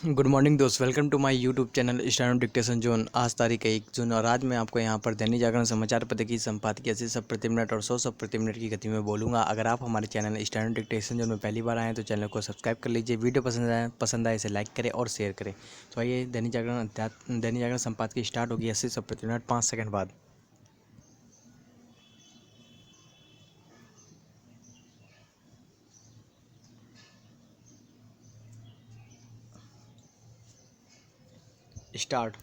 Good morning दोस्त, welcome to my YouTube channel steno dictation zone. आज तारीख 1 जून और आज मैं आपको यहाँ पर दैनिक जागरण समाचार पत्र की संपादकीय 80 शब्द प्रति मिनट और 100 शब्द प्रति मिनट की गति में बोलूँगा। अगर आप हमारे चैनल स्टैनो डिक्टेशन जोन में पहली बार आए हैं तो चैनल को सब्सक्राइब कर लीजिए। वीडियो पसंद आए इसे लाइक करें और शेयर करें। तो आइए दैनिक जागरण संपादकीय स्टार्ट होगी 80 शब्द प्रति मिनट 5 सेकंड बाद। स्टार्ट।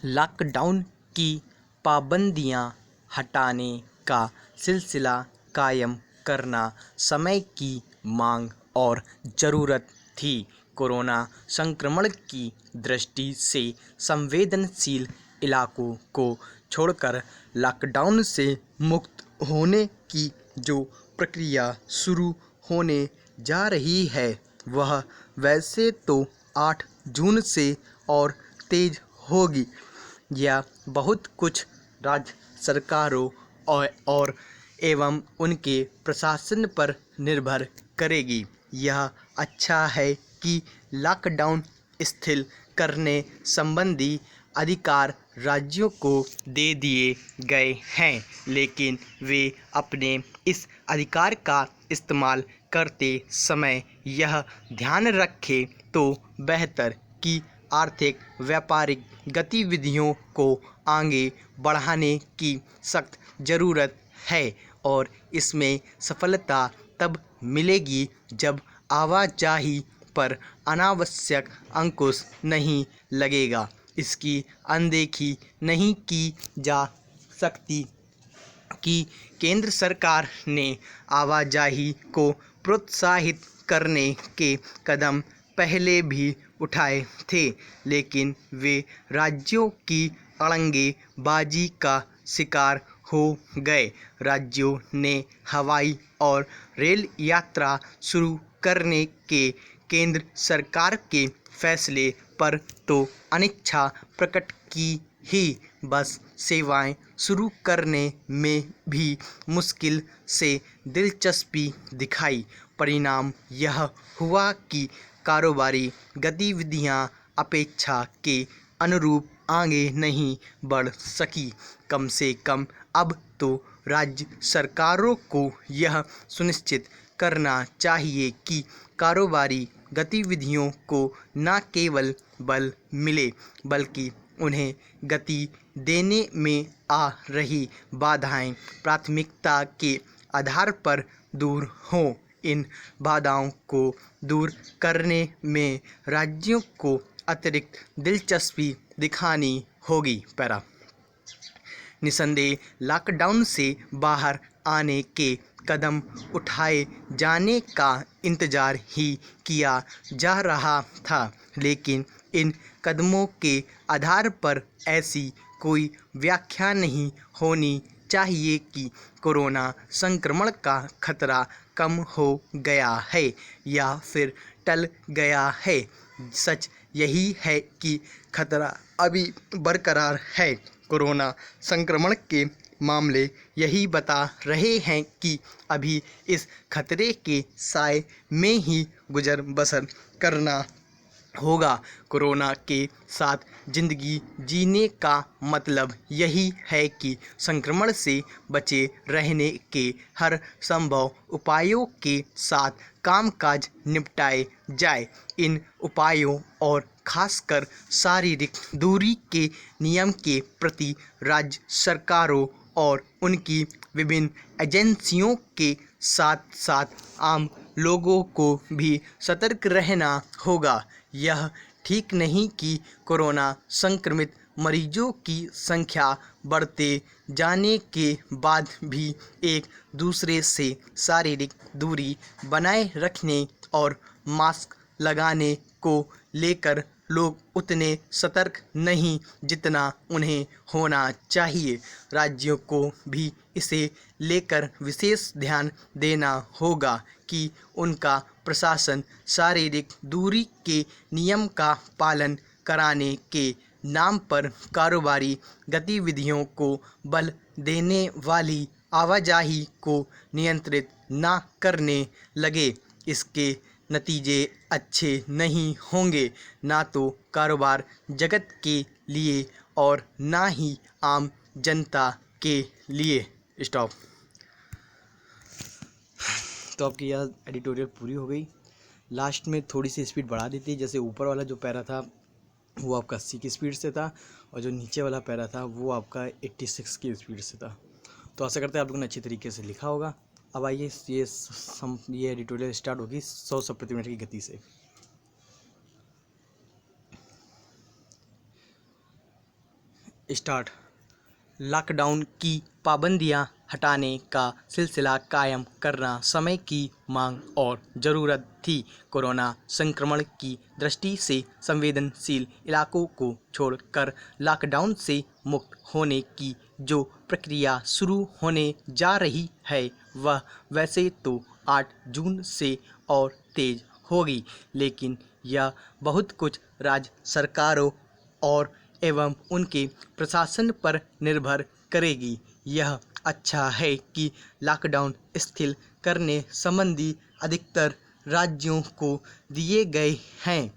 लॉकडाउन की पाबंदियां हटाने का सिलसिला कायम करना समय की मांग और ज़रूरत थी। कोरोना संक्रमण की दृष्टि से संवेदनशील इलाकों को छोड़कर लॉकडाउन से मुक्त होने की जो प्रक्रिया शुरू होने जा रही है वह वैसे तो 8 जून से और तेज होगी। यह बहुत कुछ राज्य सरकारों और एवं उनके प्रशासन पर निर्भर करेगी। यह अच्छा है कि लॉकडाउन शिथिल करने संबंधी अधिकार राज्यों को दे दिए गए हैं, लेकिन वे अपने इस अधिकार का इस्तेमाल करते समय यह ध्यान रखें तो बेहतर कि आर्थिक व्यापारिक गतिविधियों को आगे बढ़ाने की सख्त ज़रूरत है और इसमें सफलता तब मिलेगी जब आवाजाही पर अनावश्यक अंकुश नहीं लगेगा। इसकी अनदेखी नहीं की जा सकती कि केंद्र सरकार ने आवाजाही को प्रोत्साहित करने के कदम पहले भी उठाए थे, लेकिन वे राज्यों की अड़ंगेबाजी का शिकार हो गए। राज्यों ने हवाई और रेल यात्रा शुरू करने के केंद्र सरकार के फैसले पर तो अनिच्छा प्रकट की ही, बस सेवाएं शुरू करने में भी मुश्किल से दिलचस्पी दिखाई। परिणाम यह हुआ कि कारोबारी गतिविधियां अपेक्षा के अनुरूप आगे नहीं बढ़ सकी। कम से कम अब तो राज्य सरकारों को यह सुनिश्चित करना चाहिए कि कारोबारी गतिविधियों को न केवल बल मिले बल्कि उन्हें गति देने में आ रही बाधाएं प्राथमिकता के आधार पर दूर हों। इन बाधाओं को दूर करने में राज्यों को अतिरिक्त दिलचस्पी दिखानी होगी। पैरा। निसंदेह लॉकडाउन से बाहर आने के कदम उठाए जाने का इंतजार ही किया जा रहा था, लेकिन इन कदमों के आधार पर ऐसी कोई व्याख्या नहीं होनी चाहिए कि कोरोना संक्रमण का खतरा कम हो गया है या फिर टल गया है। सच यही है कि खतरा अभी बरकरार है। कोरोना संक्रमण के मामले यही बता रहे हैं कि अभी इस खतरे के साए में ही गुजर बसर करना होगा। कोरोना के साथ जिंदगी जीने का मतलब यही है कि संक्रमण से बचे रहने के हर संभव उपायों के साथ कामकाज निपटाए जाए। इन उपायों और खासकर शारीरिक दूरी के नियम के प्रति राज्य सरकारों और उनकी विभिन्न एजेंसियों के साथ साथ आम लोगों को भी सतर्क रहना होगा। यह ठीक नहीं कि कोरोना संक्रमित मरीजों की संख्या बढ़ते जाने के बाद भी एक दूसरे से शारीरिक दूरी बनाए रखने और मास्क लगाने को लेकर लोग उतने सतर्क नहीं जितना उन्हें होना चाहिए। राज्यों को भी इसे लेकर विशेष ध्यान देना होगा कि उनका प्रशासन शारीरिक दूरी के नियम का पालन कराने के नाम पर कारोबारी गतिविधियों को बल देने वाली आवाजाही को नियंत्रित न करने लगे। इसके नतीजे अच्छे नहीं होंगे, ना तो कारोबार जगत के लिए और ना ही आम जनता के लिए। स्टॉप। तो आपकी यह एडिटोरियल पूरी हो गई। लास्ट में थोड़ी सी स्पीड बढ़ा दी थी, जैसे ऊपर वाला जो पैरा था वो आपका 80 की स्पीड से था और जो नीचे वाला पैरा था वो आपका 86 की स्पीड से था। तो आशा करते हैं आप लोगों ने अच्छी तरीके से लिखा होगा। अब आइए ये एडिटोरियल स्टार्ट होगी 100 शब्द प्रति मिनट की गति से। स्टार्ट। लॉकडाउन की पाबंदियां हटाने का सिलसिला कायम करना समय की मांग और ज़रूरत थी। कोरोना संक्रमण की दृष्टि से संवेदनशील इलाकों को छोड़कर लॉकडाउन से मुक्त होने की जो प्रक्रिया शुरू होने जा रही है वह वैसे तो 8 जून से और तेज होगी, लेकिन यह बहुत कुछ राज्य सरकारों और एवं उनके प्रशासन पर निर्भर करेगी। यह अच्छा है कि लॉकडाउन शिथिल करने संबंधी अधिकतर राज्यों को दिए गए हैं,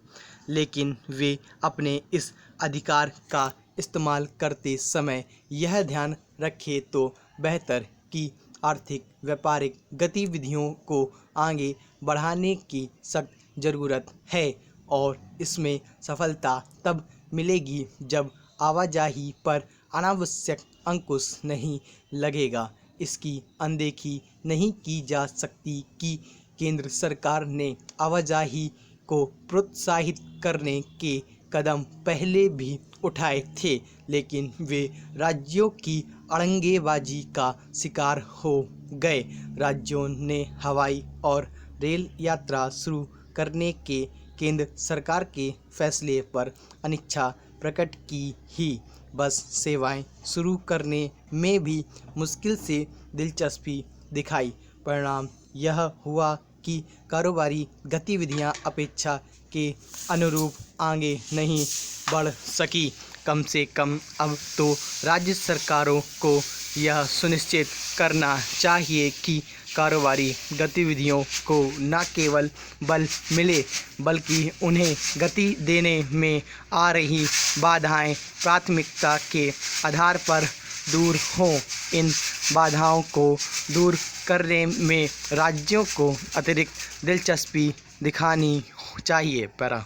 लेकिन वे अपने इस अधिकार का इस्तेमाल करते समय यह ध्यान रखें तो बेहतर कि आर्थिक व्यापारिक गतिविधियों को आगे बढ़ाने की सख्त ज़रूरत है और इसमें सफलता तब मिलेगी जब आवाजाही पर अनावश्यक अंकुश नहीं लगेगा। इसकी अनदेखी नहीं की जा सकती कि केंद्र सरकार ने आवाजाही को प्रोत्साहित करने के कदम पहले भी उठाए थे, लेकिन वे राज्यों की अड़ंगेबाजी का शिकार हो गए। राज्यों ने हवाई और रेल यात्रा शुरू करने के केंद्र सरकार के फैसले पर अनिच्छा प्रकट की ही बस सेवाएं शुरू करने में भी मुश्किल से दिलचस्पी दिखाई। परिणाम यह हुआ कि कारोबारी गतिविधियां अपेक्षा के अनुरूप आगे नहीं बढ़ सकी। कम से कम अब तो राज्य सरकारों को यह सुनिश्चित करना चाहिए कि कारोबारी गतिविधियों को न केवल बल मिले बल्कि उन्हें गति देने में आ रही बाधाएं प्राथमिकता के आधार पर दूर हों। इन बाधाओं को दूर करने में राज्यों को अतिरिक्त दिलचस्पी दिखानी चाहिए। पैरा।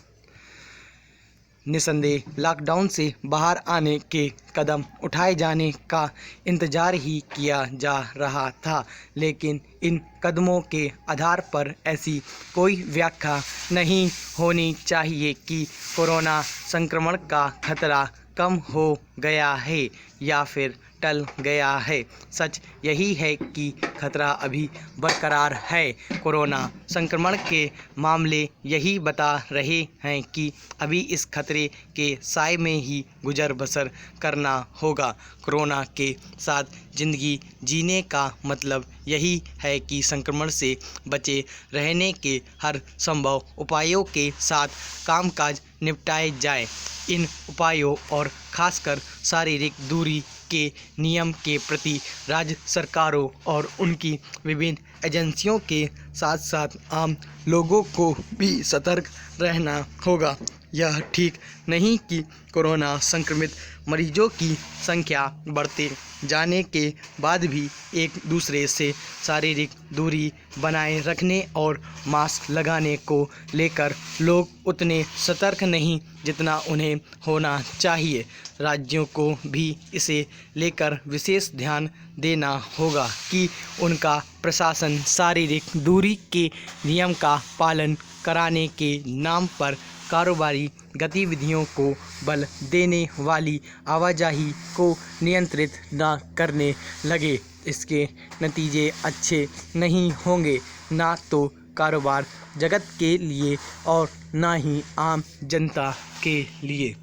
निसंदेह लॉकडाउन से बाहर आने के कदम उठाए जाने का इंतजार ही किया जा रहा था, लेकिन इन कदमों के आधार पर ऐसी कोई व्याख्या नहीं होनी चाहिए कि कोरोना संक्रमण का खतरा कम हो गया है या फिर टल गया है। सच यही है कि खतरा अभी बरकरार है। कोरोना संक्रमण के मामले यही बता रहे हैं कि अभी इस खतरे के साए में ही गुजर बसर करना होगा। कोरोना के साथ ज़िंदगी जीने का मतलब यही है कि संक्रमण से बचे रहने के हर संभव उपायों के साथ कामकाज निपटाए जाए। इन उपायों और खासकर शारीरिक दूरी के नियम के प्रति राज्य सरकारों और उनकी विभिन्न एजेंसियों के साथ साथ आम लोगों को भी सतर्क रहना होगा। यह ठीक नहीं कि कोरोना संक्रमित मरीजों की संख्या बढ़ते जाने के बाद भी एक दूसरे से शारीरिक दूरी बनाए रखने और मास्क लगाने को लेकर लोग उतने सतर्क नहीं जितना उन्हें होना चाहिए। राज्यों को भी इसे लेकर विशेष ध्यान देना होगा कि उनका प्रशासन शारीरिक दूरी के नियम का पालन कराने के नाम पर कारोबारी गतिविधियों को बल देने वाली आवाजाही को नियंत्रित न करने लगे। इसके नतीजे अच्छे नहीं होंगे, ना तो कारोबार जगत के लिए और ना ही आम जनता के लिए।